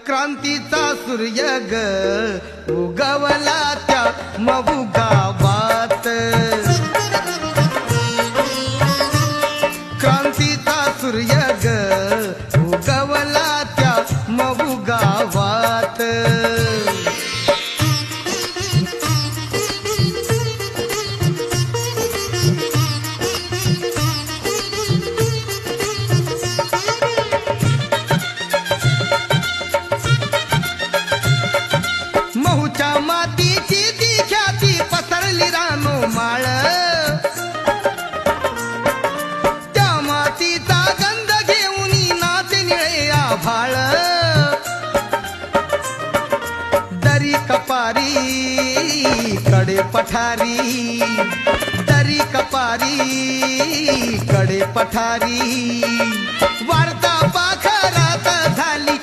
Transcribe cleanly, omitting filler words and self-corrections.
क्रांतीचा सूर्य ग उगवला त्या मऊ गावात, क्रांतीचा सूर्य ग उगवला त्या मऊ गावात. महूच्या मातीची ती ख्याती पसरली रानो माळ, त्या मातीचा गंध घेऊन नाचे निळे आभाळ. दरी कपारी कडे पठारी, दरी कपारी कडे पठारी, वार्ता पाखरात झाली